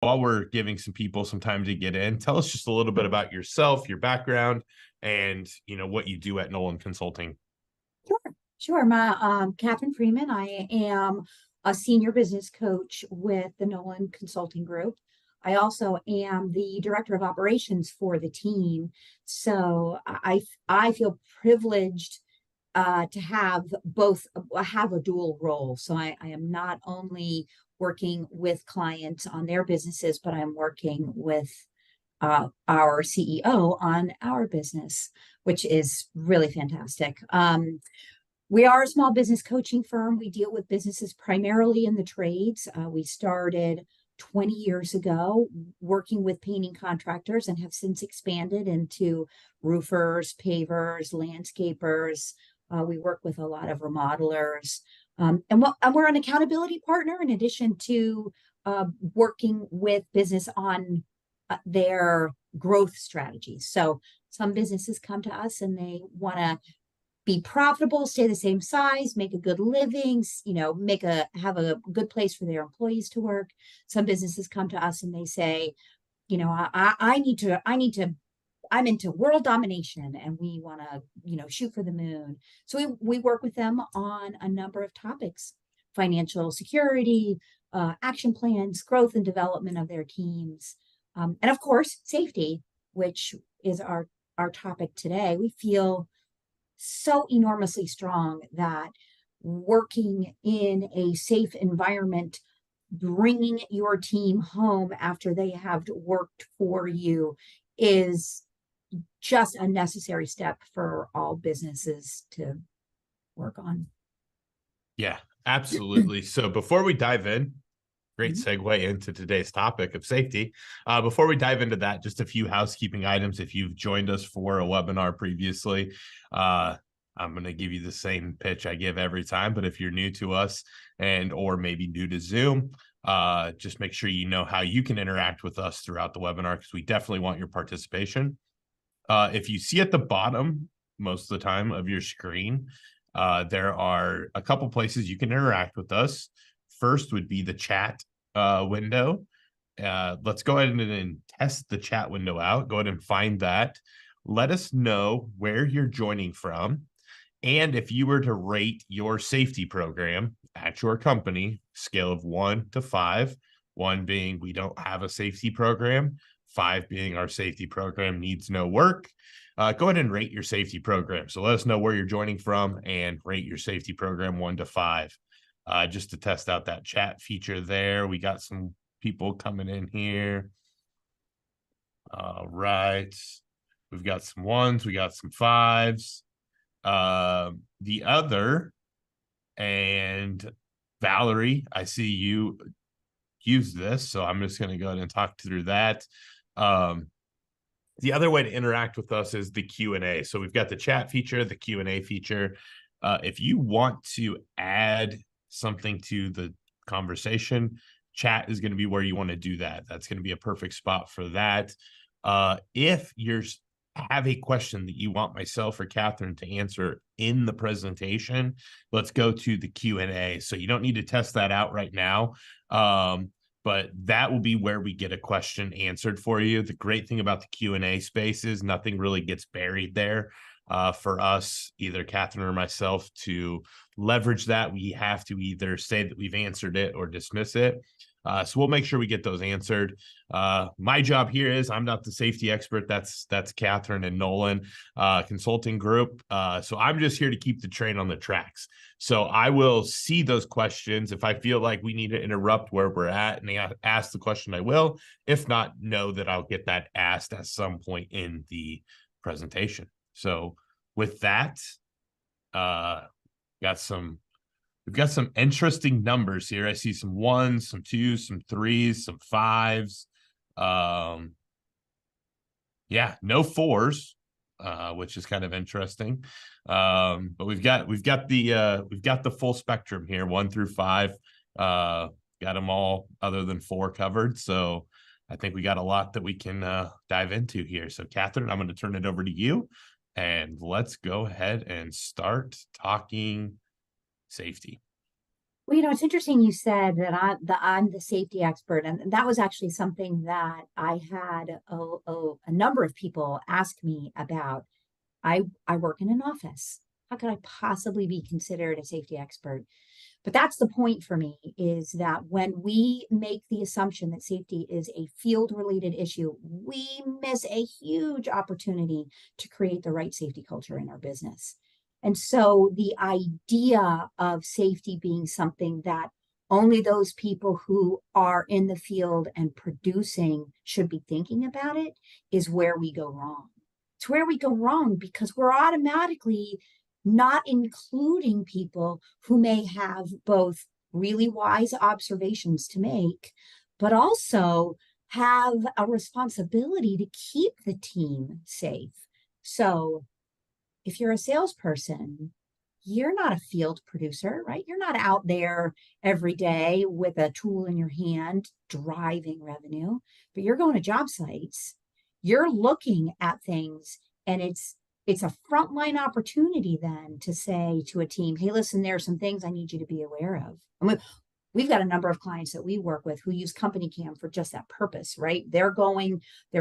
while we're giving some people some time to get in, tell us just a little bit about yourself, your background, and what you do at Nolan Consulting. Sure, sure. My Kathryn Freeman. I am a senior business coach with the Nolan Consulting Group. I also am the director of operations for the team. So I feel privileged to have both have a dual role. So I am not only working with clients on their businesses, but I'm working with our CEO on our business, which is really fantastic. We are a small business coaching firm. We deal with businesses primarily in the trades. We started 20 years ago working with painting contractors and have since expanded into roofers, pavers, landscapers. We work with a lot of remodelers. And we're an accountability partner in addition to working with business on their growth strategies. So some businesses come to us and they want to be profitable, stay the same size, make a good living, have a good place for their employees to work. Some businesses come to us and they say, I'm into world domination and we want to, shoot for the moon. So we work with them on a number of topics: financial security, action plans, growth and development of their teams, and of course, safety, which is our topic today. We feel so enormously strong that working in a safe environment, bringing your team home after they have worked for you, is just a necessary step for all businesses to work on. Yeah, absolutely. So before we dive in, great segue into today's topic of safety. Before we dive into that, just a few housekeeping items. If you've joined us for a webinar previously, I'm going to give you the same pitch I give every time. But if you're new to us or maybe new to Zoom, just make sure you know how you can interact with us throughout the webinar, because we definitely want your participation. If you see at the bottom, most of the time, of your screen, there are a couple places you can interact with us. First would be the chat window. Let's go ahead and test the chat window out. Go ahead and find that. Let us know where you're joining from. And if you were to rate your safety program at your company, scale of 1 to 5, 1 being we don't have a safety program, 5 being our safety program needs no work, go ahead and rate your safety program. So let us know where you're joining from and rate your safety program 1 to 5. Just to test out that chat feature there. We got some people coming in here. All right. We've got some 1s. We got some 5s. The other, and Valerie, I see you use this, so I'm just going to go ahead and talk through that. The other way to interact with us is the Q&A. So we've got the chat feature, the Q&A feature. If you want to add something to the conversation, chat is going to be where you want to do that. That's going to be a perfect spot for that. If you have a question that you want myself or Kathryn to answer in the presentation, let's go to the Q&A. So you don't need to test that out right now. But that will be where we get a question answered for you. The great thing about the Q&A space is nothing really gets buried there. For us, either Kathryn or myself, to leverage that, we have to either say that we've answered it or dismiss it. So we'll make sure we get those answered. My job here is I'm not the safety expert. That's Kathryn and Nolan Consulting Group. So I'm just here to keep the train on the tracks. So I will see those questions. If I feel like we need to interrupt where we're at and ask the question, I will. If not, know that I'll get that asked at some point in the presentation. So with that, we've got some interesting numbers here. I see some 1s, some 2s, some 3s, some 5s. Yeah, no 4s, which is kind of interesting. But we've got the full spectrum here, 1 through 5. Got them all other than 4 covered. So I think we got a lot that we can dive into here. So Kathryn, I'm going to turn it over to you, and let's go ahead and start talking safety. Well, it's interesting you said that I'm the safety expert, and that was actually something that I had a number of people ask me about. I work in an office. How could I possibly be considered a safety expert? But that's the point for me, is that when we make the assumption that safety is a field related issue, we miss a huge opportunity to create the right safety culture in our business. And so the idea of safety being something that only those people who are in the field and producing should be thinking about it is where we go wrong. It's where we go wrong because we're automatically not including people who may have both really wise observations to make, but also have a responsibility to keep the team safe. So if you're a salesperson, you're not a field producer, right? You're not out there every day with a tool in your hand driving revenue, but you're going to job sites. You're looking at things, and it's a frontline opportunity then to say to a team, hey, listen, there are some things I need you to be aware of. And we've got a number of clients that we work with who use CompanyCam for just that purpose, right? Their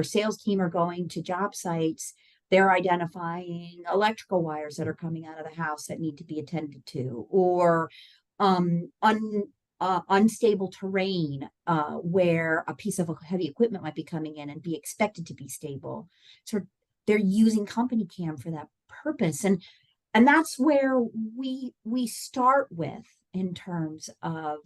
sales team are going to job sites. They're identifying electrical wires that are coming out of the house that need to be attended to, or unstable terrain where a piece of heavy equipment might be coming in and be expected to be stable. So they're using CompanyCam for that purpose, and that's where we start with in terms of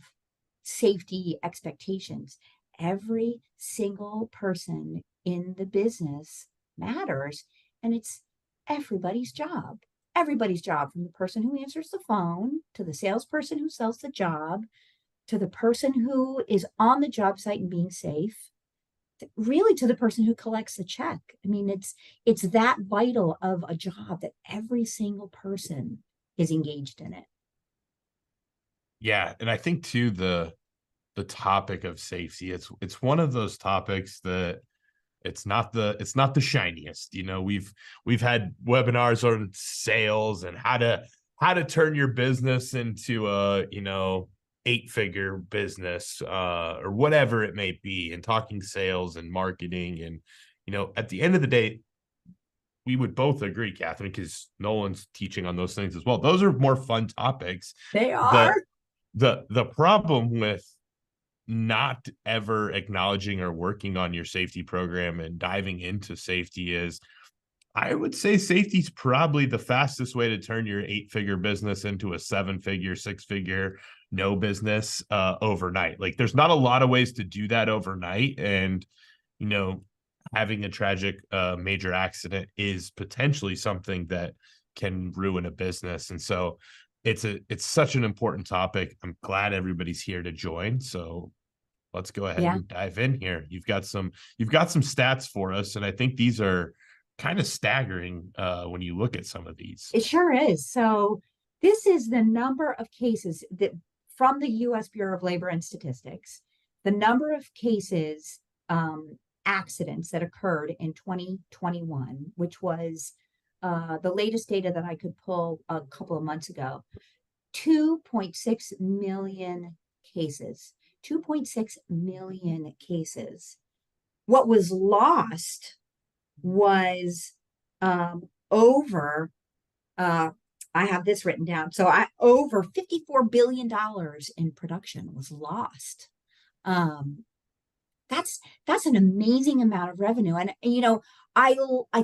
safety expectations. Every single person in the business matters, and it's everybody's job. Everybody's job, from the person who answers the phone to the salesperson who sells the job to the person who is on the job site and being safe, really to the person who collects the check. I mean, it's that vital of a job that every single person is engaged in it. Yeah, and I think too the topic of safety, it's one of those topics that it's not the shiniest. We've had webinars on sales and how to turn your business into a 8-figure business, or whatever it may be, and talking sales and marketing. And at the end of the day, we would both agree, Kathryn, because Nolan's teaching on those things as well. Those are more fun topics. They The are. the problem with not ever acknowledging or working on your safety program and diving into safety is, I would say, safety is probably the fastest way to turn your 8-figure business into a 7-figure, 6-figure no business overnight. Like, there's not a lot of ways to do that overnight. And, you know, having a tragic major accident is potentially something that can ruin a business. And so it's such an important topic. I'm glad everybody's here to join. So let's go ahead Yeah. and dive in here. You've got some stats for us, and I think these are kind of staggering when you look at some of these. It sure is. So this is the number of cases that from the U.S. Bureau of Labor and Statistics, the number of cases, accidents that occurred in 2021, which was the latest data that I could pull a couple of months ago. 2.6 million cases. 2.6 million cases. What was lost was over I have this written down. So over $54 billion in production was lost. That's an amazing amount of revenue. And I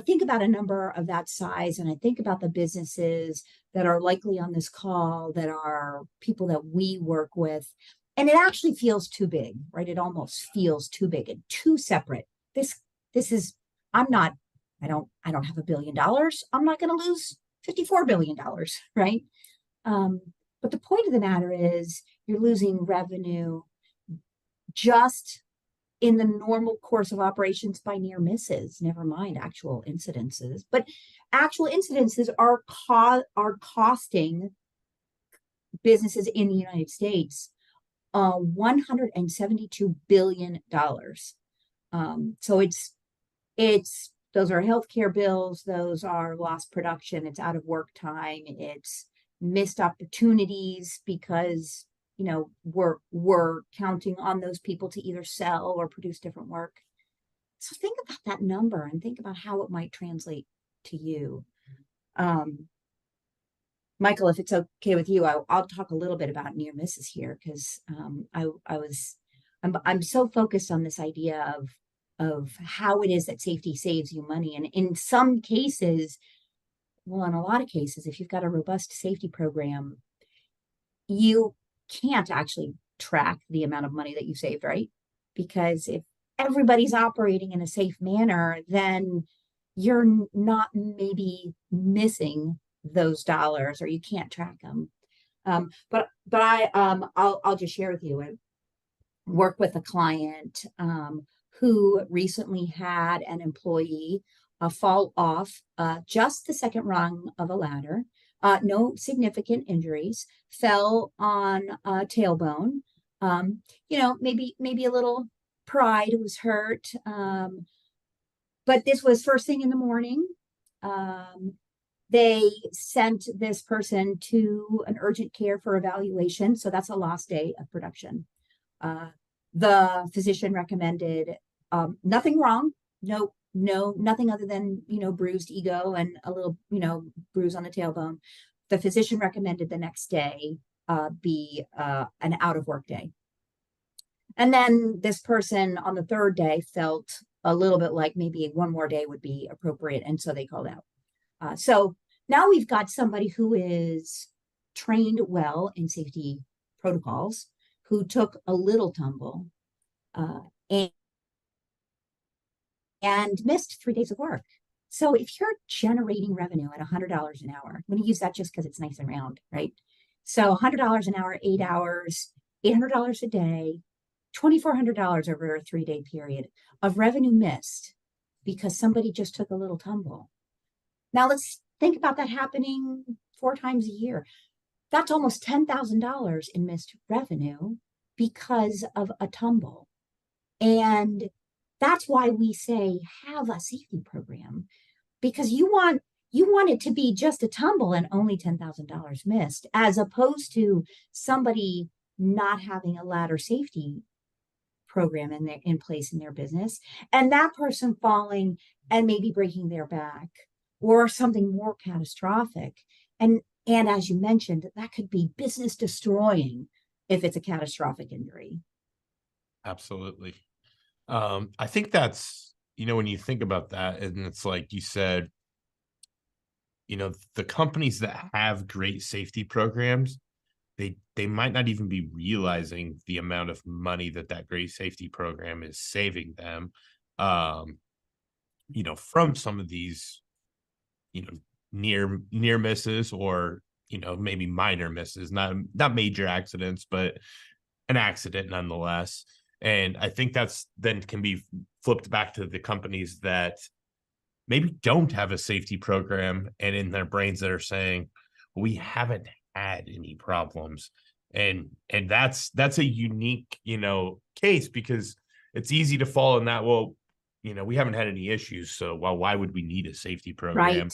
think about a number of that size, and I think about the businesses that are likely on this call that are people that we work with. And it actually feels too big, right? It almost feels too big and too separate. This is I'm not I don't have $1 billion. I'm not going to lose $54 billion, right? But the point of the matter is you're losing revenue just in the normal course of operations by near misses, never mind actual incidences. But actual incidences are costing businesses in the United States $172 billion. So it's those are healthcare bills, those are lost production, it's out of work time, it's missed opportunities because we're counting on those people to either sell or produce different work. So think about that number and think about how it might translate to you. Michael, if it's okay with you, I'll talk a little bit about near misses here, because I'm so focused on this idea of how it is that safety saves you money. And in some cases, well, in a lot of cases, if you've got a robust safety program, you can't actually track the amount of money that you saved, right? Because if everybody's operating in a safe manner, then you're not maybe missing those dollars, or you can't track them. But I'll just share with you. I work with a client who recently had an employee fall off just the second rung of a ladder. No significant injuries, fell on a tailbone. Maybe a little pride was hurt. But this was first thing in the morning. They sent this person to an urgent care for evaluation. So that's a lost day of production. The physician recommended nothing wrong. No, nothing other than, bruised ego and a little, bruise on the tailbone. The physician recommended the next day be an out of work day. And then this person on the third day felt a little bit like maybe one more day would be appropriate. And so they called out. So now we've got somebody who is trained well in safety protocols, who took a little tumble and missed 3 days of work. So if you're generating revenue at $100 an hour, I'm going to use that just because it's nice and round, right? So $100 an hour, 8 hours, $800 a day, $2,400 over a 3-day period of revenue missed because somebody just took a little tumble. Now let's think about that happening 4 times a year. That's almost $10,000 in missed revenue because of a tumble. And that's why we say have a safety program, because you want it to be just a tumble and only $10,000 missed, as opposed to somebody not having a ladder safety program in place in their business, and that person falling and maybe breaking their back or something more catastrophic. And as you mentioned, that could be business destroying if it's a catastrophic injury. Absolutely. I think that's, when you think about that, and it's like you said, the companies that have great safety programs, they might not even be realizing the amount of money that great safety program is saving them, from some of these, near misses, or, maybe minor misses, not major accidents, but an accident nonetheless. And I think that's then can be flipped back to the companies that maybe don't have a safety program, and in their brains that are saying, we haven't had any problems. And that's a unique, case, because it's easy to fall in that, well, we haven't had any issues, so why would we need a safety program?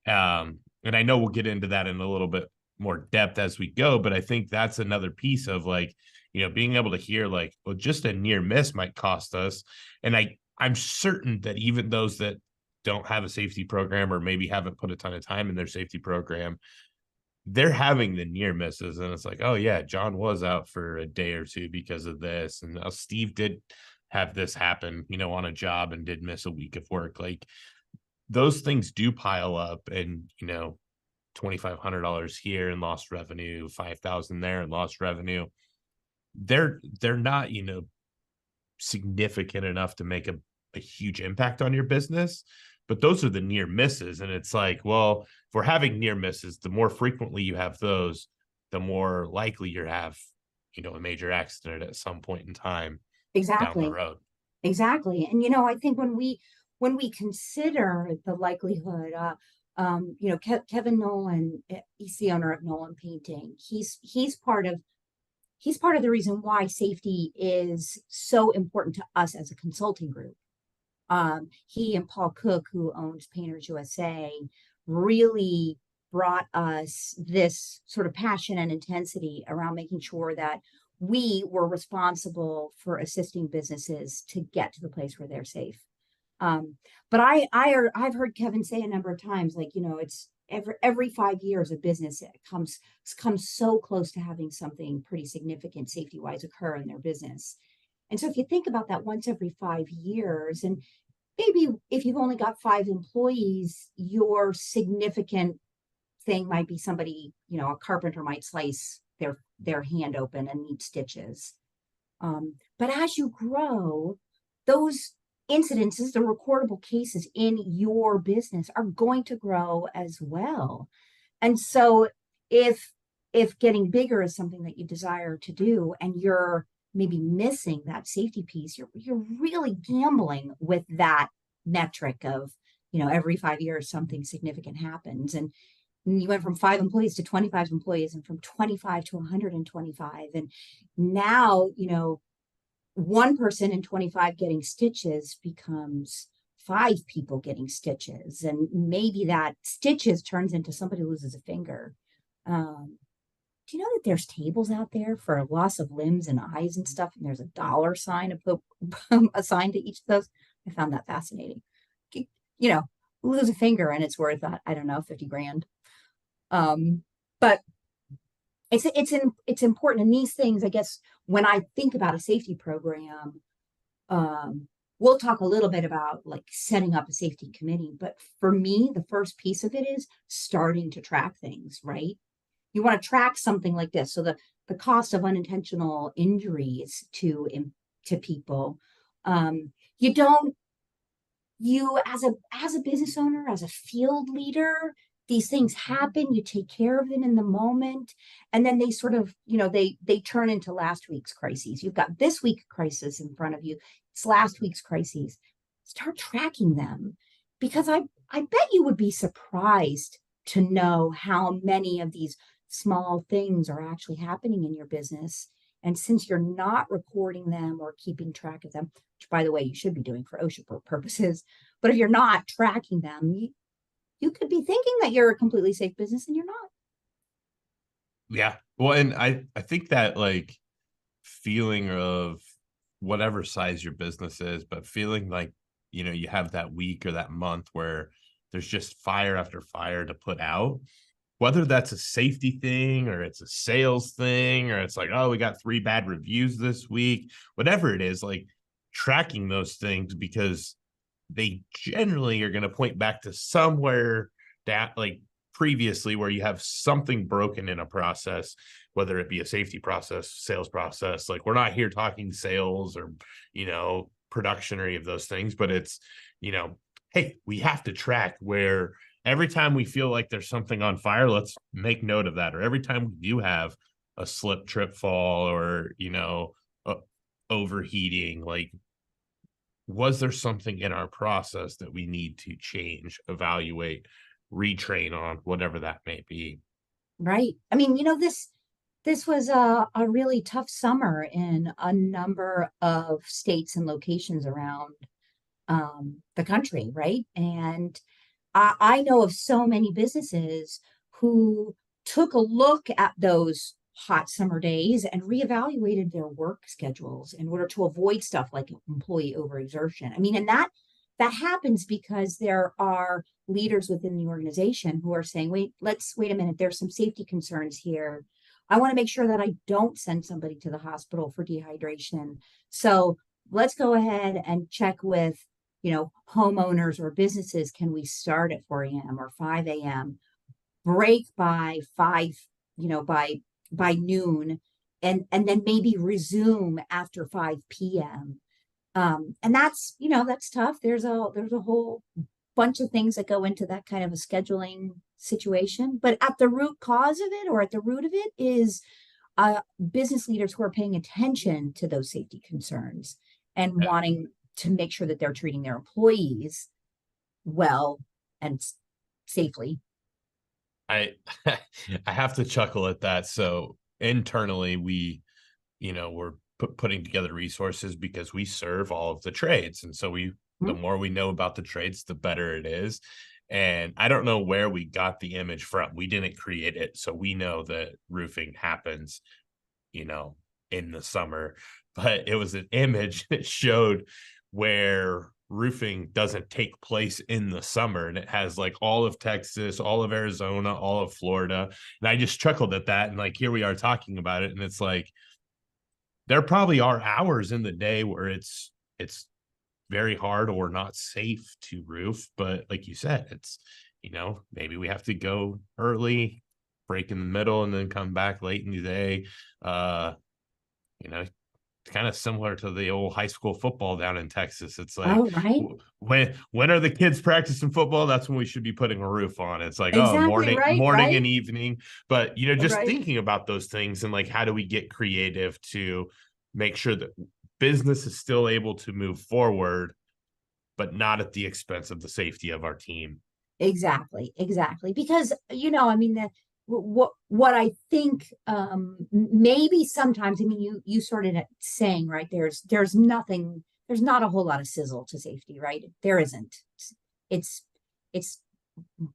Right. And I know we'll get into that in a little bit more depth as we go, but I think that's another piece of, like, being able to hear, like, well, just a near miss might cost us. And I'm certain that even those that don't have a safety program, or maybe haven't put a ton of time in their safety program, they're having the near misses, and it's like, oh yeah, John was out for a day or two because of this, and Steve did have this happen, on a job, and did miss a week of work. Like, those things do pile up, and $2,500 here in lost revenue, 5,000 there in lost revenue. They're not, significant enough to make a huge impact on your business, but those are the near misses. And it's like, well, if we're having near misses, the more frequently you have those, the more likely you have, a major accident at some point in time down the Exactly. road. Exactly. And I think when we consider the likelihood, Kevin Nolan, he's the owner of Nolan Painting. He's part of the reason why safety is so important to us as a consulting group. He and Paul Cook, who owns Painters USA, really brought us this sort of passion and intensity around making sure that we were responsible for assisting businesses to get to the place where they're safe. But I've heard Kevin say a number of times, like, it's every 5 years a business comes so close to having something pretty significant safety wise occur in their business. And so if you think about that, once every 5 years, and maybe if you've only got 5 employees, your significant thing might be somebody, a carpenter might slice their hand open and need stitches. But as you grow, those incidences, the recordable cases in your business are going to grow as well. And so if getting bigger is something that you desire to do and you're maybe missing that safety piece, you're really gambling with that metric of, every 5 years something significant happens. And you went from 5 employees to 25 employees, and from 25 to 125. And now, one person in 25 getting stitches becomes 5 people getting stitches. And maybe that stitches turns into somebody loses a finger. Do you know that there's tables out there for loss of limbs and eyes and stuff? And there's a dollar sign assigned to each of those. I found that fascinating. Lose a finger and it's worth, I don't know, 50 grand. But it's important. And these things, I guess, when I think about a safety program, we'll talk a little bit about like setting up a safety committee. But for me, the first piece of it is starting to track things, right? You want to track something like this. So the cost of unintentional injuries to people, you as a business owner, as a field leader, these things happen, you take care of them in the moment, and then they sort of, they turn into last week's crises. You've got this week's crisis in front of you. It's last week's crises. Start tracking them, because I bet you would be surprised to know how many of these small things are actually happening in your business. And since you're not recording them or keeping track of them, which by the way, you should be doing for OSHA purposes, but if you're not tracking them, you could be thinking that you're a completely safe business and you're not. Yeah. Well, and I think that like feeling of whatever size your business is, but feeling like, you have that week or that month where there's just fire after fire to put out, whether that's a safety thing or it's a sales thing, or it's like, oh, we got 3 bad reviews this week, whatever it is, like tracking those things, because they generally are going to point back to somewhere that like previously where you have something broken in a process, whether it be a safety process, sales process. Like, we're not here talking sales or, production or any of those things, but it's, hey, we have to track where every time we feel like there's something on fire, let's make note of that. Or every time we do have a slip, trip, fall, or, overheating, like, was there something in our process that we need to change, evaluate, retrain on, whatever that may be? Right. I mean, this was a really tough summer in a number of states and locations around the country, right? And I know of so many businesses who took a look at those hot summer days and reevaluated their work schedules in order to avoid stuff like employee overexertion. I mean, and that happens because there are leaders within the organization who are saying, wait a minute, there's some safety concerns here. I want to make sure that I don't send somebody to the hospital for dehydration. So let's go ahead and check with, homeowners or businesses. Can we start at 4 a.m. or 5 a.m., break by 5, by noon, and then maybe resume after 5 p.m. And that's tough. There's a whole bunch of things that go into that kind of a scheduling situation. But at the root cause of it, or at the root of it, is business leaders who are paying attention to those safety concerns and wanting to make sure that they're treating their employees well and safely. I I have to chuckle at that. So internally, we're putting together resources because we serve all of the trades, and so the more we know about the trades, the better it is. And I don't know where we got the image from. We didn't create it. So we know that roofing happens, you know, in the summer, but it was an image that showed where roofing doesn't take place in the summer. And it has like all of Texas, all of Arizona, all of Florida. And I just chuckled at that. And like, here we are talking about it. And it's like, there probably are hours in the day where it's very hard or not safe to roof, but like you said, it's, you know, maybe we have to go early, break in the middle, and then come back late in the day. uh you know, it's kind of similar to the old high school football down in Texas. It's like, Oh, right. when are the kids practicing football? That's when we should be putting a roof on. It's like, oh, Exactly. Right. morning Right. and evening. But you know, just Right. thinking about those things and like, how do we get creative to make sure that business is still able to move forward, but not at the expense of the safety of our team? Exactly, exactly. Because, I mean, what I think, maybe sometimes, I mean, you started at saying, right, there's not a whole lot of sizzle to safety, right? There isn't. It's it's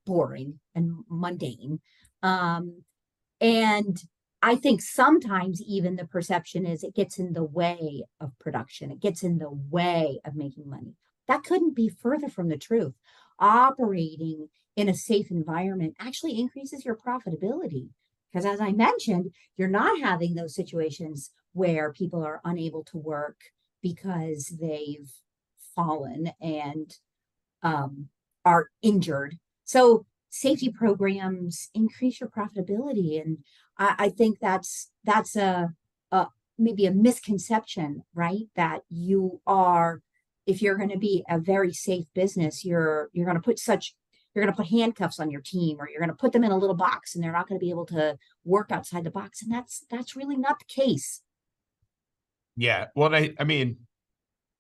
boring and mundane. Um, and I think sometimes even the perception is it gets in the way of production, it gets in the way of making money. That couldn't be further from the truth. Operating in a safe environment actually increases your profitability. Because as I mentioned, you're not having those situations where people are unable to work because they've fallen and are injured. So safety programs increase your profitability, and I think that's a maybe a misconception, right? That you are, if you're going to be a very safe business, you're going to you're going to put handcuffs on your team, or you're going to put them in a little box, and they're not going to be able to work outside the box, and that's really not the case. Yeah. Well, I mean,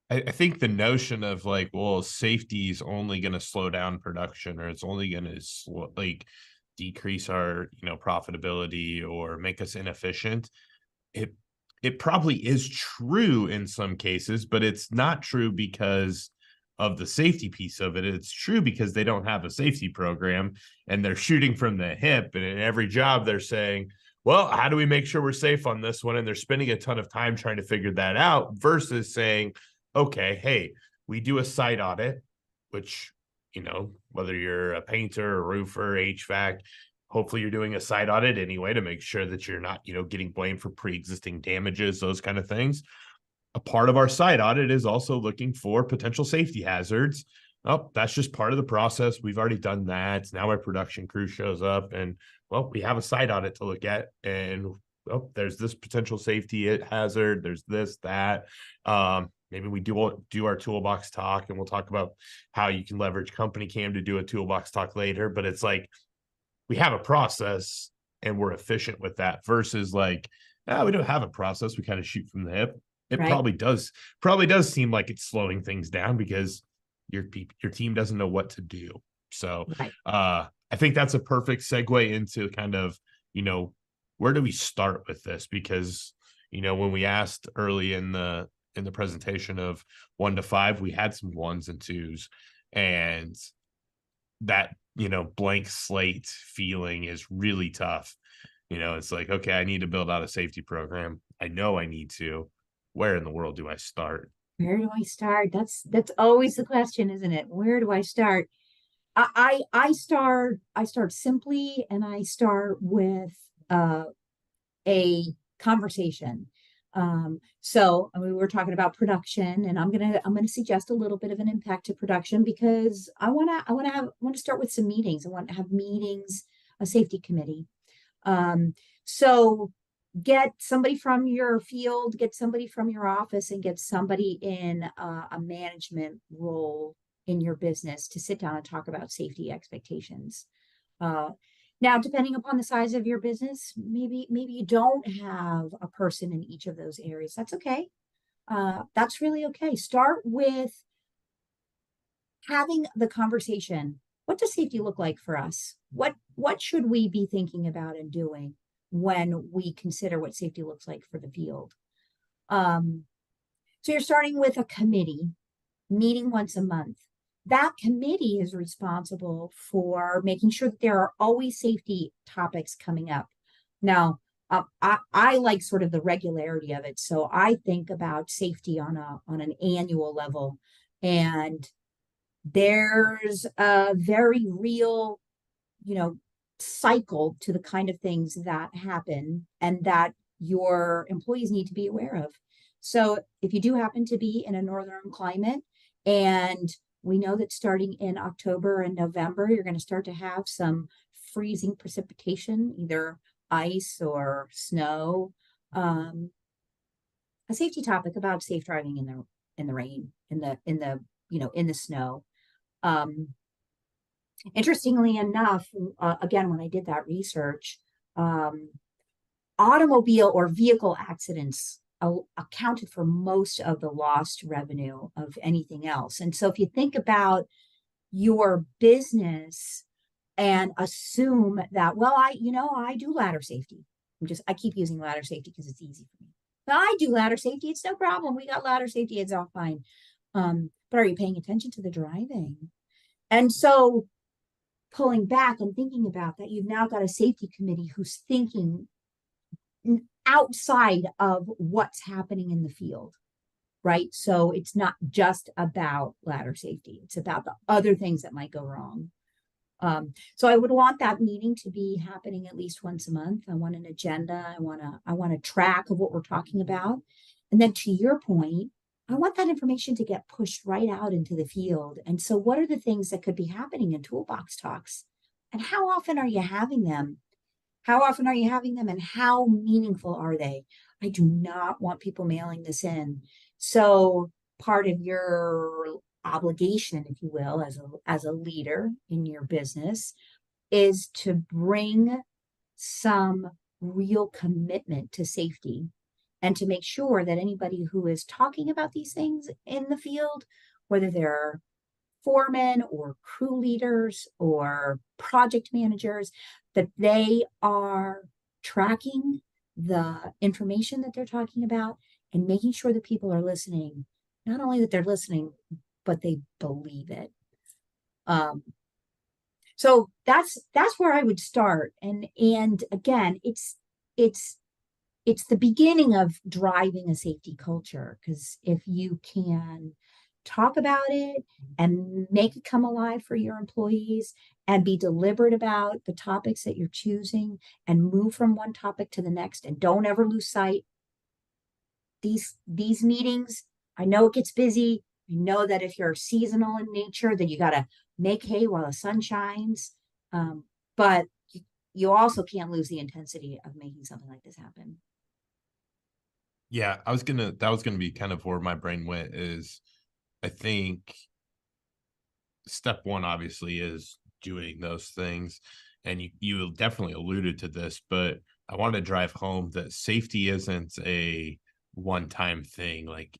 I think the notion of like, well, safety is only going to slow down production, or it's only going to like decrease our, you know, profitability or make us inefficient. It it probably is true in some cases, but it's not true because of the safety piece of it. It's true because they don't have a safety program and they're shooting from the hip. And in every job, they're saying, well, how do we make sure we're safe on this one? And they're spending a ton of time trying to figure that out versus saying, okay, hey, we do a site audit, which, you know, whether you're a painter, a roofer, HVAC, hopefully you're doing a site audit anyway to make sure that you're not, you know, getting blamed for pre-existing damages, those kind of things. A part of our site audit is also looking for potential safety hazards. Oh, that's just part of the process. We've already done that. Now our production crew shows up and, well, we have a site audit to look at. And, oh, there's this potential safety hazard. There's this, that. Maybe we do our toolbox talk, and we'll talk about how you can leverage CompanyCam to do a toolbox talk later. But it's like, we have a process and we're efficient with that versus like, oh, we don't have a process. We kind of shoot from the hip. It Right. probably does seem like it's slowing things down because your team doesn't know what to do. So Right. I think that's a perfect segue into kind of, you know, where do we start with this? Because, you know, when we asked early in the presentation of 1 to 5, we had some ones and twos, and that, you know, blank slate feeling is really tough. You know, it's like, okay, I need to build out a safety program. I know I need to. Where in the world do I start? Where do I start? That's always the question, isn't it? Where do I start? I start simply, and I start with a conversation. So I mean, we're talking about production, and I'm gonna suggest a little bit of an impact to production because I want to start with some meetings. I want to have meetings, a safety committee. So get somebody from your field, get somebody from your office, and get somebody in a management role in your business to sit down and talk about safety expectations. Uh, Now, depending upon the size of your business, maybe you don't have a person in each of those areas. That's okay. That's really okay. Start with having the conversation. What does safety look like for us? What should we be thinking about and doing when we consider what safety looks like for the field? Um, so you're starting with a committee meeting once a month. that committee is responsible for making sure that there are always safety topics coming up. Now, I like sort of the regularity of it. So I think about safety on an annual level. And there's a very real, you know, cycle to the kind of things that happen and that your employees need to be aware of. So if you do happen to be in a northern climate, and we know that starting in October and November, you're going to start to have some freezing precipitation, either ice or snow. A safety topic about safe driving in the rain, in the snow. Um, Interestingly enough, again, when I did that research, um, automobile or vehicle accidents accounted for most of the lost revenue of anything else. And so if you think about your business and assume that, well, I do ladder safety. I keep using ladder safety because it's easy for me. But I do ladder safety. It's no problem. We got ladder safety. It's all fine. But are you paying attention to the driving? And so pulling back and thinking about that, you've now got a safety committee who's thinking outside of what's happening in the field, right? So it's not just about ladder safety. It's about the other things that might go wrong. So I would want that meeting to be happening at least once a month. I want an agenda. I want a track of what we're talking about. And then to your point, I want that information to get pushed right out into the field. And so what are the things that could be happening in toolbox talks? And how often are you having them? How often are you having them and how meaningful are they? I do not want people mailing this in. So part of your obligation, if you will, as a leader in your business is to bring some real commitment to safety and to make sure that anybody who is talking about these things in the field, whether they're foremen or crew leaders or project managers, that they are tracking the information that they're talking about and making sure that people are listening. Not only that they're listening, but they believe it. So that's where I would start. And again, it's the beginning of driving a safety culture, because if you can talk about it and make it come alive for your employees and be deliberate about the topics that you're choosing and move from one topic to the next and don't ever lose sight. These meetings, I know it gets busy. I know that if you're seasonal in nature, that you got to make hay while the sun shines. But you also can't lose the intensity of making something like this happen. Yeah, that was gonna be kind of where my brain went is I think step one obviously is doing those things. And you definitely alluded to this, but I want to drive home that safety isn't a one-time thing. Like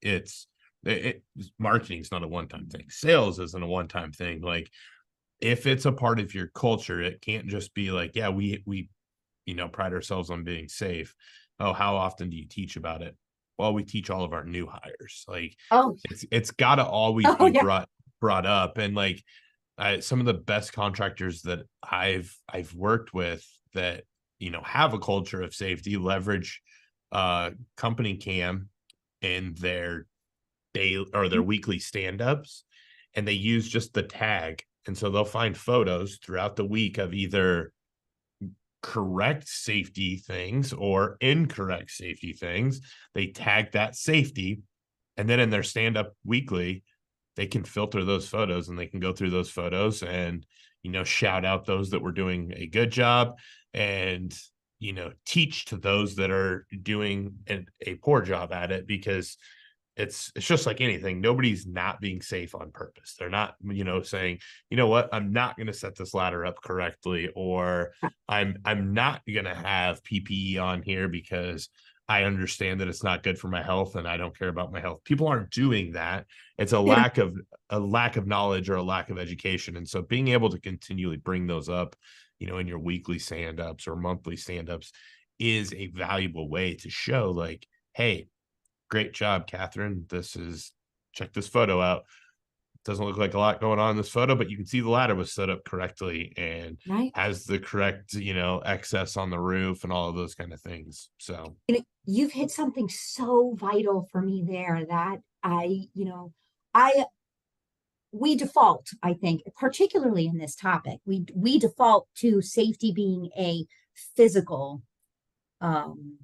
marketing's not a one-time thing. Sales isn't a one-time thing. Like if it's a part of your culture, it can't just be like, yeah, we pride ourselves on being safe. Oh, how often do you teach about it? Well, we teach all of our new hires. Like Oh, it's got to always oh be yeah. brought up. And like some of the best contractors that I've worked with that have a culture of safety leverage CompanyCam in their day or their weekly stand-ups, and they use just the tag. And so they'll find photos throughout the week of either correct safety things or incorrect safety things. They tag that safety, and then in their stand-up weekly, they can filter those photos and they can go through those photos and shout out those that were doing a good job and teach to those that are doing a poor job at it, because it's just like anything. Nobody's not being safe on purpose. They're not, saying, you know what, I'm not going to set this ladder up correctly, or I'm not going to have PPE on here because I understand that it's not good for my health and I don't care about my health. People aren't doing that. It's a lack of knowledge or a lack of education. And so being able to continually bring those up, in your weekly stand-ups or monthly stand-ups is a valuable way to show like, hey, great job, Kathryn. Check this photo out. doesn't look like a lot going on in this photo, but you can see the ladder was set up correctly and Right. has the correct, excess on the roof and all of those kind of things. So You've hit something so vital for me there that I we default, I think, particularly in this topic, we default to safety being a physical um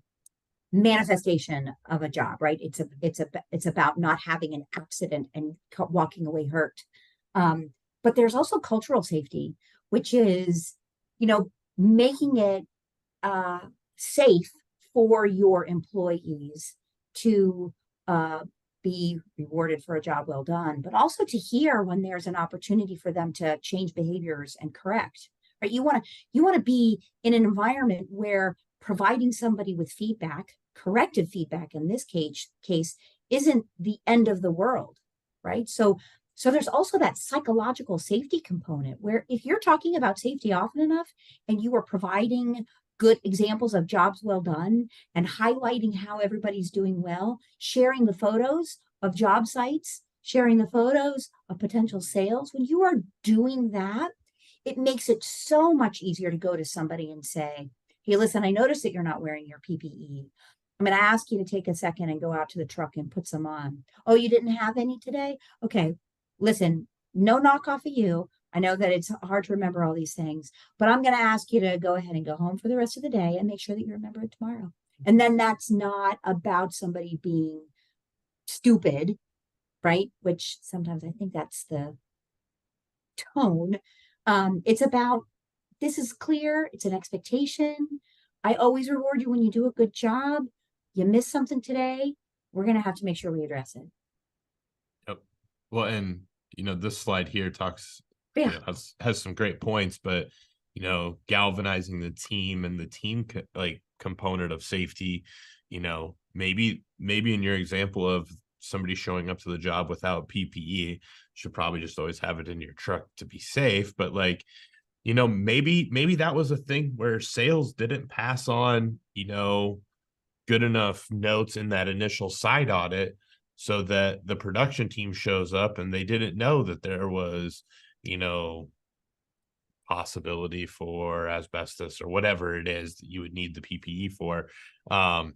manifestation of a job, right? It's about not having an accident and walking away hurt. But there's also cultural safety, which is, making it uh, safe for your employees to be rewarded for a job well done, but also to hear when there's an opportunity for them to change behaviors and correct. Right? You want to be in an environment where providing somebody with feedback, corrective feedback in this case, isn't the end of the world, right? So there's also that psychological safety component where if you're talking about safety often enough and you are providing good examples of jobs well done and highlighting how everybody's doing well, sharing the photos of job sites, sharing the photos of potential sales, when you are doing that, it makes it so much easier to go to somebody and say, hey, listen, I noticed that you're not wearing your PPE. I'm going to ask you to take a second and go out to the truck and put some on. Oh, you didn't have any today? Okay, listen, no knock off of you. I know that it's hard to remember all these things, but I'm going to ask you to go ahead and go home for the rest of the day and make sure that you remember it tomorrow. And then that's not about somebody being stupid, right? Which sometimes I think that's the tone. It's about this is clear, it's an expectation. I always reward you when you do a good job. You miss something today, we're going to have to make sure we address it. yep. Well, and this slide here talks, Yeah. has some great points, but galvanizing the team and the team component of safety, maybe in your example of somebody showing up to the job without PPE, should probably just always have it in your truck to be safe. But maybe that was a thing where sales didn't pass on, good enough notes in that initial site audit so that the production team shows up and they didn't know that there was, possibility for asbestos or whatever it is that you would need the PPE for. Um,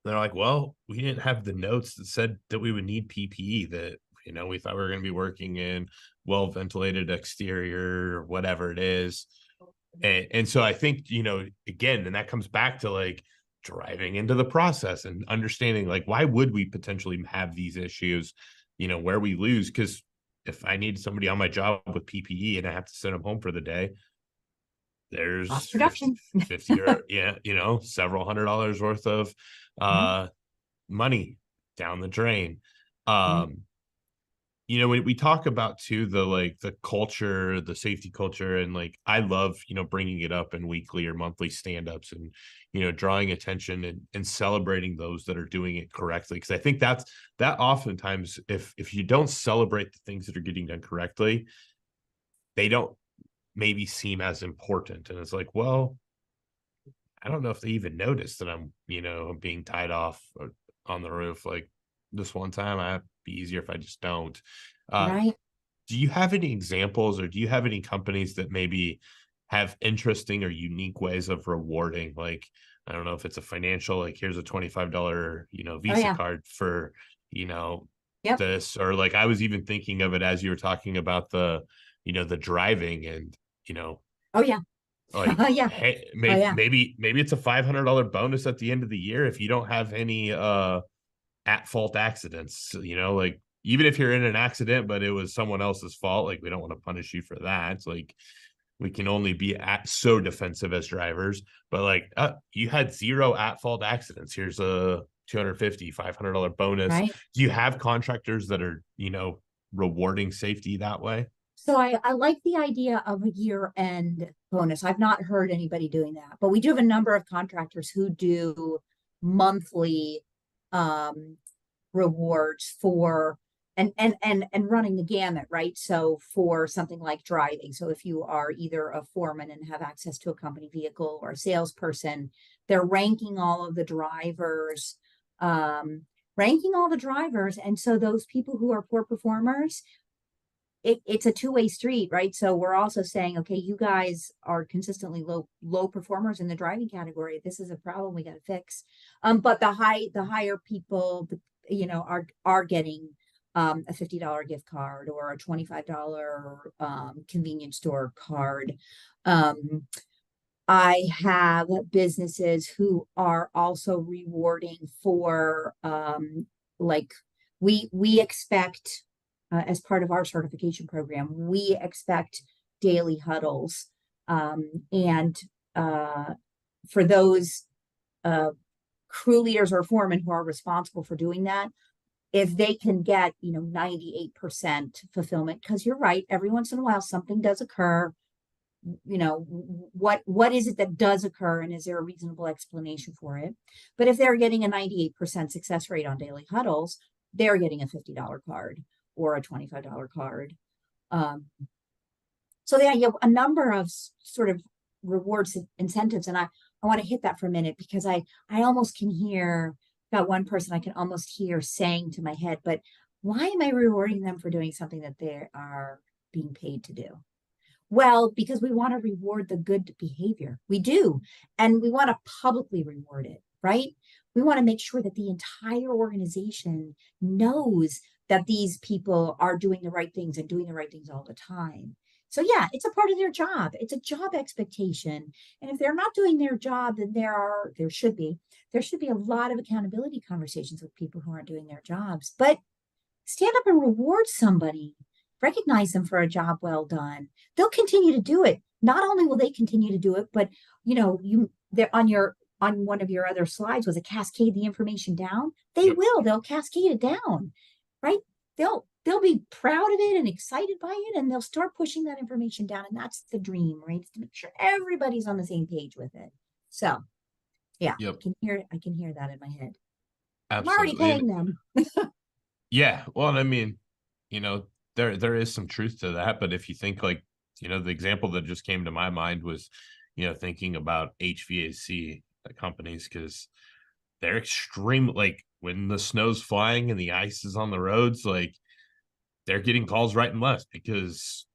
they're like, well, we didn't have the notes that said that we would need PPE, that, we thought we were going to be working in well ventilated exterior or whatever it is. And so I think, again, and that comes back to driving into the process and understanding why would we potentially have these issues, where we lose. Because if I need somebody on my job with PPE and I have to send them home for the day, there's Lost production. 50 or several $100s worth of money down the drain. Right. We talk about too the culture, the safety culture, and I love bringing it up in weekly or monthly stand-ups and drawing attention and celebrating those that are doing it correctly, because I think that oftentimes if you don't celebrate the things that are getting done correctly, they don't maybe seem as important. And it's like, well, I don't know if they even noticed that I'm being tied off on the roof this one time. I'd be easier if I just don't. Right. Do you have any examples, or do you have any companies that maybe have interesting or unique ways of rewarding? I don't know if it's a financial, here's a $25, Oh, Visa yeah. card for, Yep. this, or I was even thinking of it as you were talking about the driving and, Oh, yeah. Oh, yeah. hey, Oh, yeah. maybe it's a $500 bonus at the end of the year if you don't have any at fault accidents, even if you're in an accident but it was someone else's fault, we don't want to punish you for that. It's we can only be so defensive as drivers, but you had 0 at fault accidents, here's a $250-$500 bonus. Right. Do you have contractors that are rewarding safety that way? So I like the idea of a year-end bonus. I've not heard anybody doing that, but we do have a number of contractors who do monthly rewards for and running the gamut, right? So for something like driving. So if you are either a foreman and have access to a company vehicle, or a salesperson, they're ranking all of the drivers, ranking all the drivers. And so those people who are poor performers, it's a two-way street, right? So we're also saying, okay, you guys are consistently low performers in the driving category. This is a problem we got to fix. But the higher people, are getting a $50 gift card or a $25 convenience store card. I have businesses who are also rewarding for like we expect as part of our certification program, we expect daily huddles. And for those crew leaders or foremen who are responsible for doing that, if they can get 98% fulfillment, because you're right, every once in a while something does occur. What is it that does occur, and is there a reasonable explanation for it? But if they're getting a 98% success rate on daily huddles, they're getting a $50 card or a $25 card. So yeah, you have a number of sort of rewards incentives, and I want to hit that for a minute, because I almost can hear, got one person I can almost hear saying to my head, but why am I rewarding them for doing something that they are being paid to do? Well, because we want to reward the good behavior. We do. And we want to publicly reward it, right? We want to make sure that the entire organization knows that these people are doing the right things and doing the right things all the time. So yeah, it's a part of their job. It's a job expectation. And if they're not doing their job, then there should be a lot of accountability conversations with people who aren't doing their jobs. But stand up and reward somebody, recognize them for a job well done. They'll continue to do it. Not only will they continue to do it, but they're on one of your other slides was a cascade the information down. They will. They'll cascade it down, right? They'll be proud of it and excited by it, and they'll start pushing that information down. And that's the dream, right? Is to make sure everybody's on the same page with it. So, yeah, Yep. I can hear that in my head. Absolutely. I'm already paying them. Yeah. Well, and I mean, there is some truth to that, but if you think like, the example that just came to my mind was, thinking about HVAC companies, because they're extreme, like when the snow's flying and the ice is on the roads, like they're getting calls right and left, because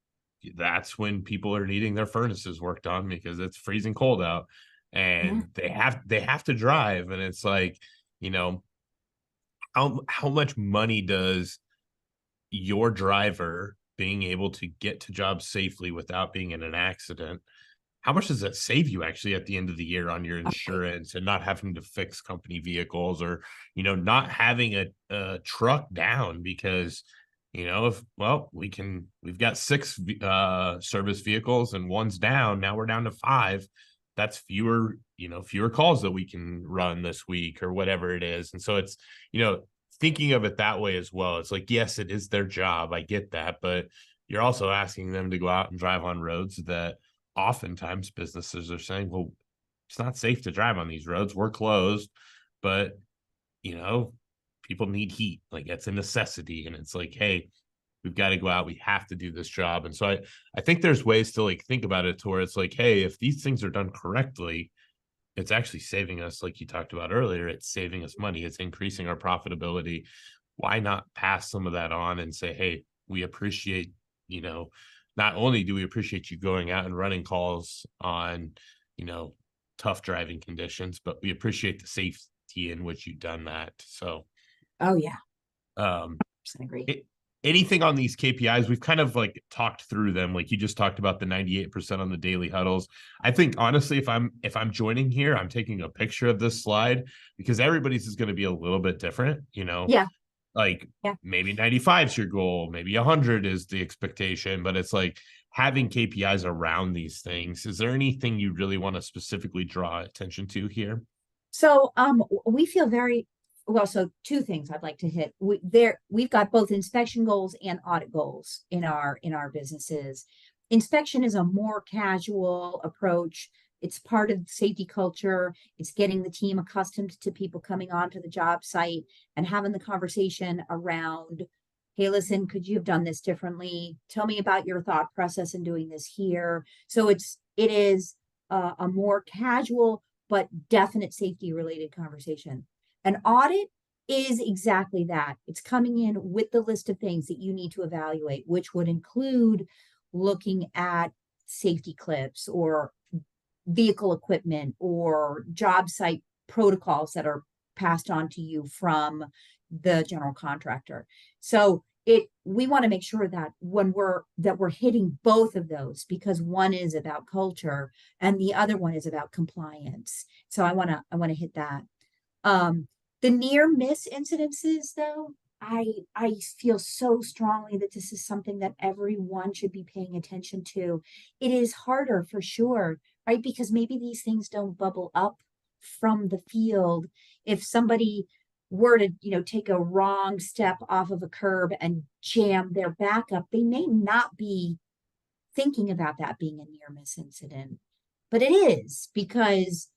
that's when people are needing their furnaces worked on because it's freezing cold out, and they have to drive. And it's like, how much money does your driver being able to get to jobs safely without being in an accident, how much does that save you actually at the end of the year on your insurance, and not having to fix company vehicles, or not having a truck down because we've got 6 service vehicles and one's down, now we're down to 5. That's fewer calls that we can run this week or whatever it is. And so it's thinking of it that way as well. It's like, yes, it is their job, I get that, but you're also asking them to go out and drive on roads that oftentimes businesses are saying, well, it's not safe to drive on these roads, we're closed. But people need heat, like it's a necessity, and it's like, hey, we've got to go out, we have to do this job. And so I think there's ways to like think about it to where it's like, hey, if these things are done correctly, it's actually saving us, like you talked about earlier, it's saving us money, it's increasing our profitability. Why not pass some of that on and say, hey, we appreciate, not only do we appreciate you going out and running calls on, tough driving conditions, but we appreciate the safety in which you've done that. So, Oh yeah, I agree. anything on these KPIs? We've kind of like talked through them. Like you just talked about the 98% on the daily huddles. I think honestly, if I'm joining here, I'm taking a picture of this slide, because everybody's is going to be a little bit different, Yeah. like maybe 95 is your goal, maybe 100 is the expectation, but it's like having KPIs around these things. Is there anything you really want to specifically draw attention to here? So we feel very well. So 2 things I'd like to hit. We've got both inspection goals and audit goals in our businesses. Inspection is a more casual approach. It's part of safety culture. It's getting the team accustomed to people coming onto the job site and having the conversation around, hey, listen, could you have done this differently? Tell me about your thought process in doing this here. So it is a more casual but definite safety related conversation. An audit is exactly that. It's coming in with the list of things that you need to evaluate, which would include looking at safety clips or vehicle equipment or job site protocols that are passed on to you from the general contractor. So we want to make sure that when we're hitting both of those, because one is about culture and the other one is about compliance. So I want to hit that. The near miss incidences, though, I feel so strongly that this is something that everyone should be paying attention to. It is harder for sure, right? Because maybe these things don't bubble up from the field. If somebody were to, take a wrong step off of a curb and jam their back up, they may not be thinking about that being a near miss incident. But it is, because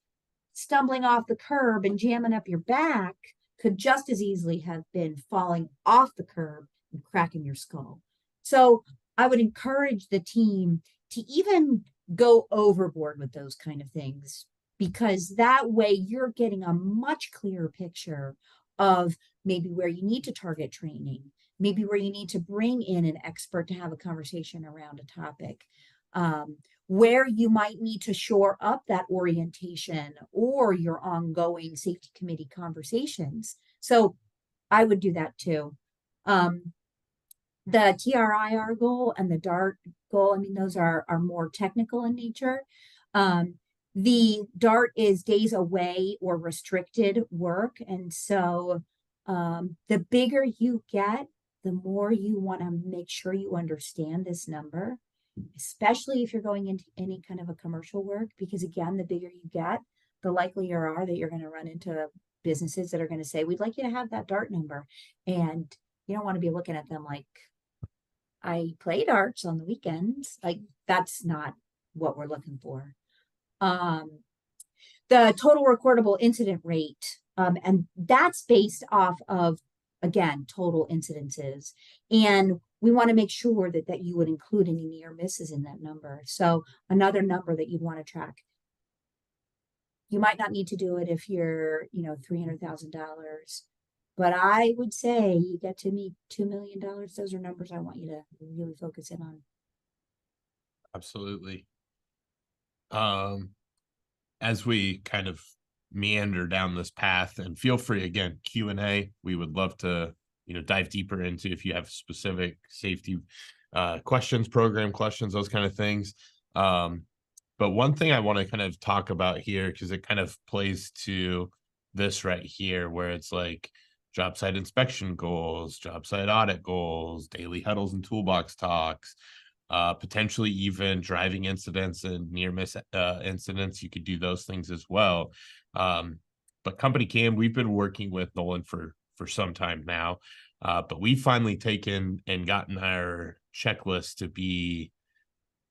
stumbling off the curb and jamming up your back could just as easily have been falling off the curb and cracking your skull. So I would encourage the team to even go overboard with those kind of things, because that way you're getting a much clearer picture of maybe where you need to target training, maybe where you need to bring in an expert to have a conversation around a topic, where you might need to shore up that orientation or your ongoing safety committee conversations. So I would do that too. The TRIR goal and the DART goal, I mean, those are more technical in nature. The DART is days away or restricted work. And so the bigger you get, the more you want to make sure you understand this number, especially if you're going into any kind of a commercial work, because again, the bigger you get, the likelier are that you're going to run into businesses that are going to say, we'd like you to have that DART number. And you don't want to be looking at them like, I play darts on the weekends. Like, that's not what we're looking for. The total recordable incident rate, and that's based off of, again, total incidences. And we want to make sure that you would include any near misses in that number. So another number that you'd want to track. You might not need to do it if you're, $300,000. But I would say you get to me $2 million. Those are numbers I want you to really focus in on. Absolutely. As we kind of meander down this path, and feel free, again, Q&A, we would love to, dive deeper into if you have specific safety questions, program questions, those kind of things. But one thing I want to kind of talk about here, because it kind of plays to this right here, where it's like job site inspection goals, job site audit goals, daily huddles and toolbox talks, potentially even driving incidents and near miss incidents. You could do those things as well. But CompanyCam, we've been working with Nolan for some time now, but we've finally taken and gotten our checklist to be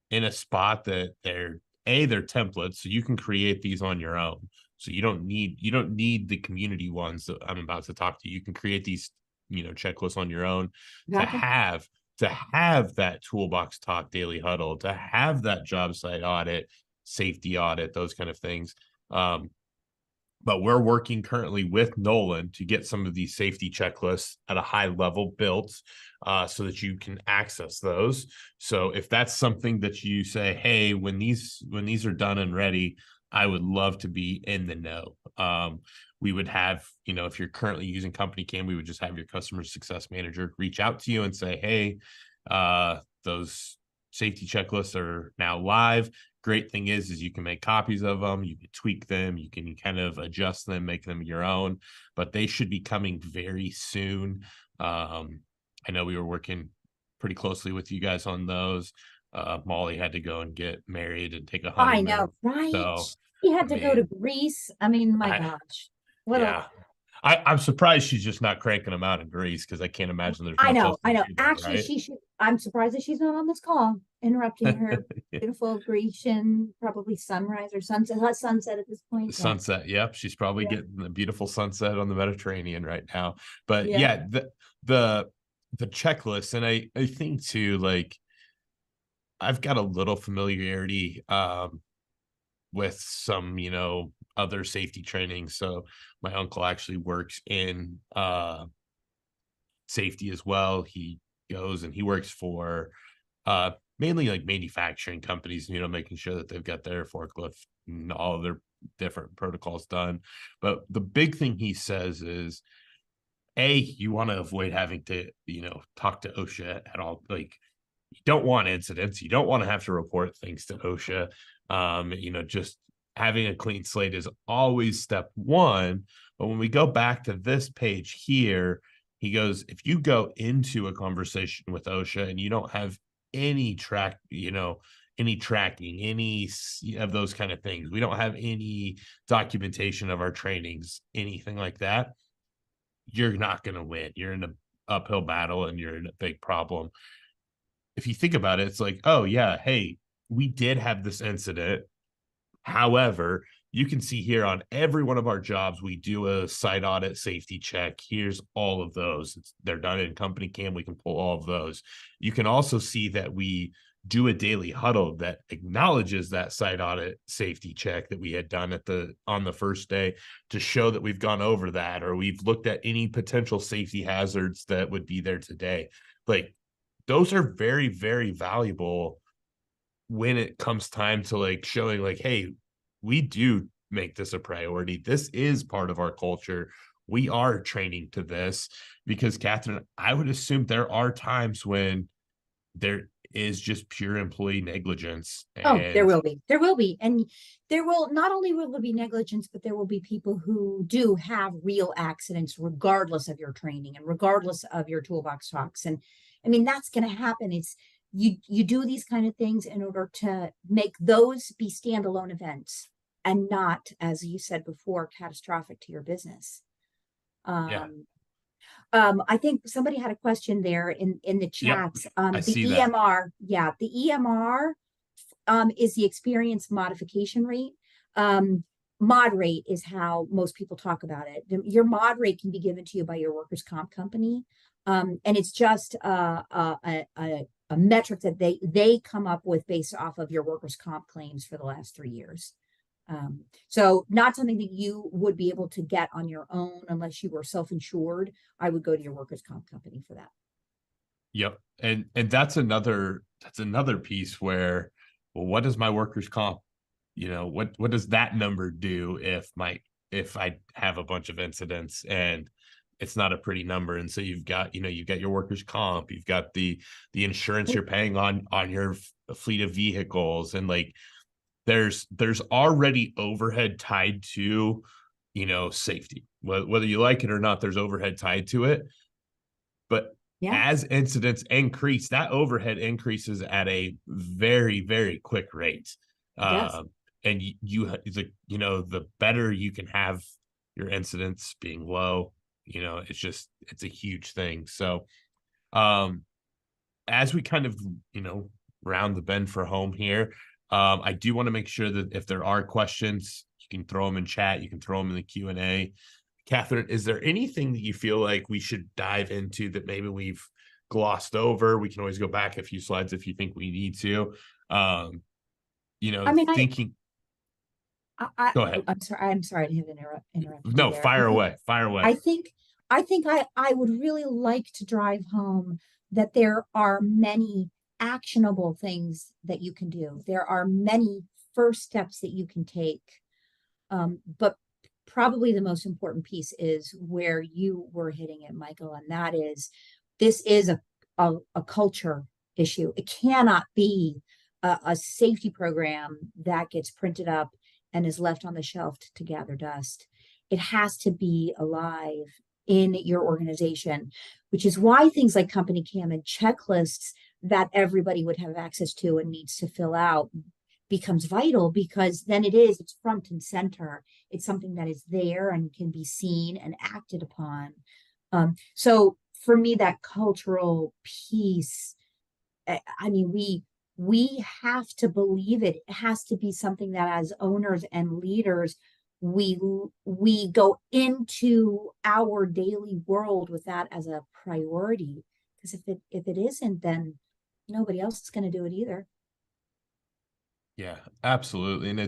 in a spot that they're templates, so you can create these on your own. So you don't need the community ones that I'm about to talk to. You can create these, checklists on your own to have that toolbox talk daily huddle, to have that job site audit, safety audit, those kind of things. But we're working currently with Nolan to get some of these safety checklists at a high level built, so that you can access those. So if that's something that you say, hey, when these are done and ready, I would love to be in the know. We would have, if you're currently using CompanyCam, we would just have your customer success manager reach out to you and say, hey, those safety checklists are now live. Great thing is you can make copies of them, you can tweak them, you can kind of adjust them, make them your own, but they should be coming very soon. I know we were working pretty closely with you guys on those. Molly had to go and get married and take a honeymoon. I know, right? So, She had to go to Greece. I mean, my gosh. Yeah. I'm surprised she's just not cranking them out in Greece, because I can't imagine there's I much know, else to I know. do there, Actually, right? she should. I'm surprised that she's not on this call, interrupting her beautiful Grecian, probably sunrise or sunset, sunset at this point. Yeah. Sunset. Yep. She's probably Yeah. getting the beautiful sunset on the Mediterranean right now. But Yeah. yeah, the checklist. And I think too, like, I've got a little familiarity with some, other safety training. So my uncle actually works in safety as well. He goes and he works for mainly like manufacturing companies, making sure that they've got their forklift and all of their different protocols done. But the big thing he says is, you want to avoid having to, talk to OSHA at all. Like, you don't want incidents. You don't want to have to report things to OSHA. Just having a clean slate is always step one. But when we go back to this page here, he goes, if you go into a conversation with OSHA and you don't have any any tracking, any of those kind of things, we don't have any documentation of our trainings, anything like that, you're not going to win. You're in an uphill battle and you're in a big problem. If you think about it, it's like, oh yeah, hey, we did have this incident. However, you can see here on every one of our jobs, we do a site audit safety check. Here's all of those. They're done in CompanyCam. We can pull all of those. You can also see that we do a daily huddle that acknowledges that site audit safety check that we had done on the first day, to show that we've gone over that, or we've looked at any potential safety hazards that would be there today. Like, those are very, very valuable when it comes time to like showing like, hey, we do make this a priority. This is part of our culture. We are training to this, because Kathryn, I would assume there are times when there is just pure employee negligence. Oh, there And will be. There will be. And there will not only will there be negligence, but there will be people who do have real accidents regardless of your training and regardless of your toolbox talks. And I mean, that's going to happen. It's you do these kind of things in order to make those be standalone events and not, as you said before, catastrophic to your business. yeah, I think somebody had a question there in the yep, chats. I The see that. EMR, yeah, the EMR is the experience modification rate. Mod rate is how most people talk about it. Your mod rate can be given to you by your workers' comp company, and it's just a metric that they come up with based off of your workers' comp claims for the last 3 years. So not something that you would be able to get on your own unless you were self-insured. I would go to your workers' comp company for that. Yep. And that's another piece where, well, what does my workers' comp, what does that number do if I have a bunch of incidents, and it's not a pretty number? And so you've got your workers' comp, you've got the insurance you're paying on your fleet of vehicles, and like there's already overhead tied to, safety. Whether you like it or not, there's overhead tied to it. But Yeah. as incidents increase, that overhead increases at a very, very quick rate. It does. And the better you can have your incidents being low, it's a huge thing. So, as we kind of, round the bend for home here, I do want to make sure that if there are questions, you can throw them in chat, you can throw them in the Q&A. Kathryn, is there anything that you feel like we should dive into that maybe we've glossed over? We can always go back a few slides if you think we need to. I mean, Thinking. Go ahead. I'm sorry to have interrupted you No, there. fire away. Fire I away. think, I would really like to drive home that there are many actionable things that you can do. There are many first steps that you can take. But probably the most important piece is where you were hitting it, Michael, and that is this is a culture issue. It cannot be a safety program that gets printed up and is left on the shelf to gather dust. It has to be alive in your organization, which is why things like CompanyCam and checklists that everybody would have access to and needs to fill out becomes vital, because then it's front and center. It's something that is there and can be seen and acted upon. So for me, that cultural piece, I mean, we have to believe it. It has to be something that as owners and leaders, we go into our daily world with that as a priority. Because if it isn't, then nobody else is going to do it either. Yeah, absolutely. And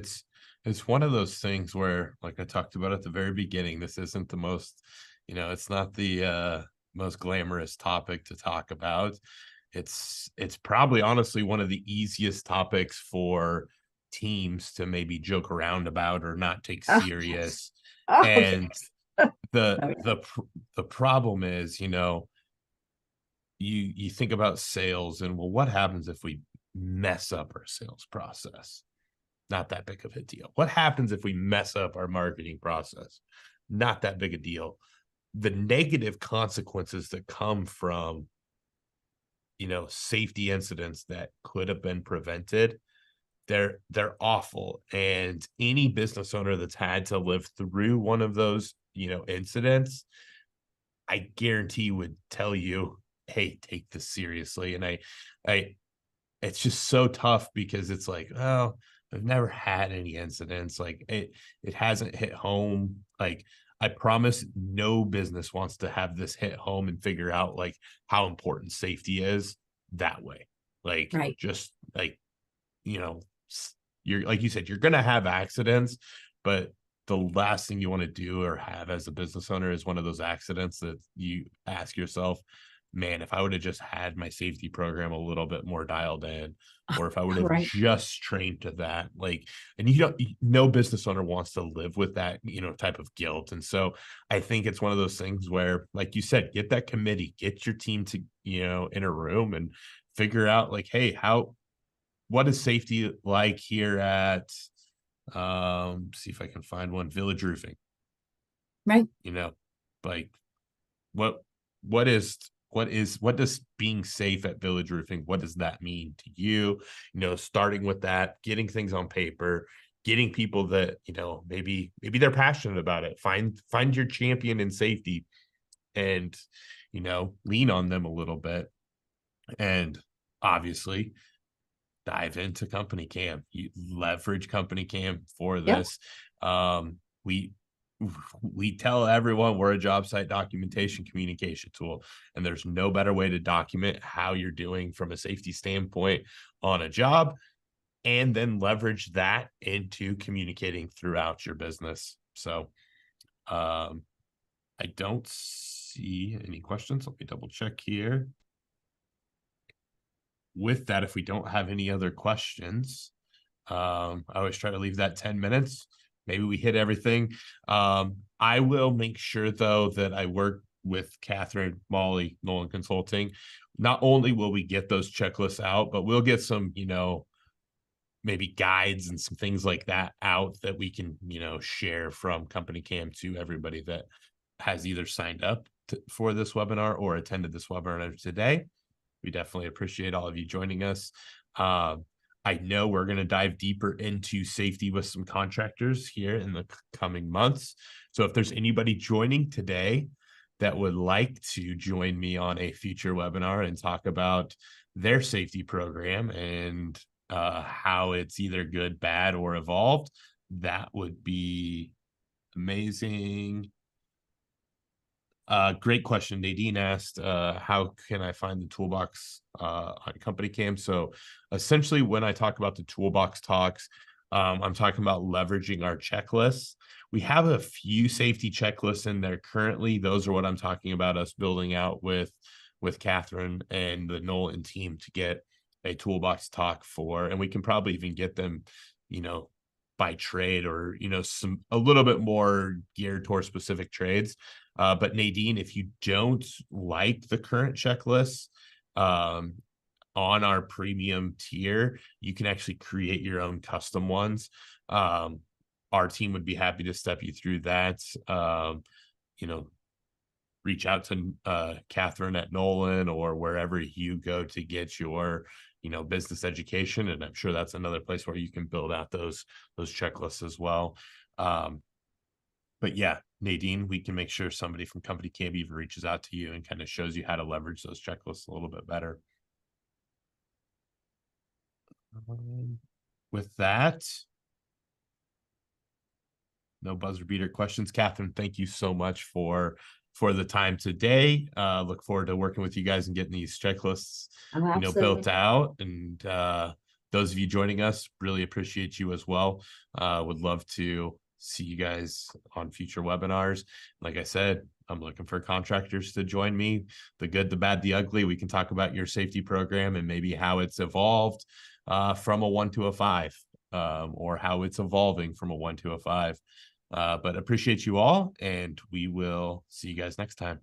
it's one of those things where, like I talked about at the very beginning, this isn't the most, it's not the most glamorous topic to talk about. It's probably honestly one of the easiest topics for teams to maybe joke around about or not take Oh, yes. serious. Oh, And yes. the Oh, yeah. the the problem is, you think about sales and, well, what happens if we mess up our sales process? Not that big of a deal. What happens if we mess up our marketing process? Not that big a deal. The negative consequences that come from, safety incidents that could have been prevented, they're awful. And any business owner that's had to live through one of those, incidents, I guarantee would tell you, hey, take this seriously. And I it's just so tough because it's like, oh, I've never had any incidents. Like it hasn't hit home. Like, I promise no business wants to have this hit home and figure out like how important safety is that way. Like, Right. just like, you know, you're, like you said, you're gonna have accidents, but the last thing you want to do or have as a business owner is one of those accidents that you ask yourself, man, if I would have just had my safety program a little bit more dialed in, or if I would have Right. just trained to that, like, and no business owner wants to live with that, type of guilt. And so I think it's one of those things where, like you said, get that committee, get your team to, in a room and figure out like, hey, what is safety like here at, see if I can find one, Village Roofing, Right. you know, like what what does being safe at Village Roofing, what does that mean to you? Starting with that, getting things on paper, getting people that, maybe they're passionate about it. Find your champion in safety and, lean on them a little bit. And obviously dive into CompanyCam. You leverage CompanyCam for Yep. this. We we tell everyone we're a job site documentation communication tool, and there's no better way to document how you're doing from a safety standpoint on a job, and then leverage that into communicating throughout your business. So, I don't see any questions. Let me double check here. With that, if we don't have any other questions, I always try to leave that 10 minutes. Maybe we hit everything. I will make sure, though, that I work with Kathryn, Molly, Nolan Consulting. Not only will we get those checklists out, but we'll get some, maybe guides and some things like that out that we can, share from CompanyCam to everybody that has either signed up for this webinar or attended this webinar today. We definitely appreciate all of you joining us. I know we're going to dive deeper into safety with some contractors here in the coming months. So if there's anybody joining today that would like to join me on a future webinar and talk about their safety program and how it's either good, bad, or evolved, that would be amazing. Great question. Nadine asked, how can I find the toolbox on CompanyCam? So essentially, when I talk about the toolbox talks, I'm talking about leveraging our checklists. We have a few safety checklists in there currently. Those are what I'm talking about, us building out with Kathryn and the Nolan team to get a toolbox talk for, and we can probably even get them, by trade or, a little bit more geared towards specific trades. But Nadine, if you don't like the current checklist, on our premium tier, you can actually create your own custom ones. Our team would be happy to step you through that. You know, reach out to Kathryn at Nolan or wherever you go to get your, business education. And I'm sure that's another place where you can build out those checklists as well. But yeah, Nadine, we can make sure somebody from CompanyCam even reaches out to you and kind of shows you how to leverage those checklists a little bit better. With that, no buzzer beater questions. Kathryn, thank you so much for the time today. Look forward to working with you guys and getting these checklists, Oh, built absolutely. out. And those of you joining us, really appreciate you as well. Would love to see you guys on future webinars. Like I said, I'm looking for contractors to join me. The good, the bad, the ugly. We can talk about your safety program and maybe how it's evolved from a 1 to a 5, or how it's evolving from a 1 to a 5. But appreciate you all, and we will see you guys next time.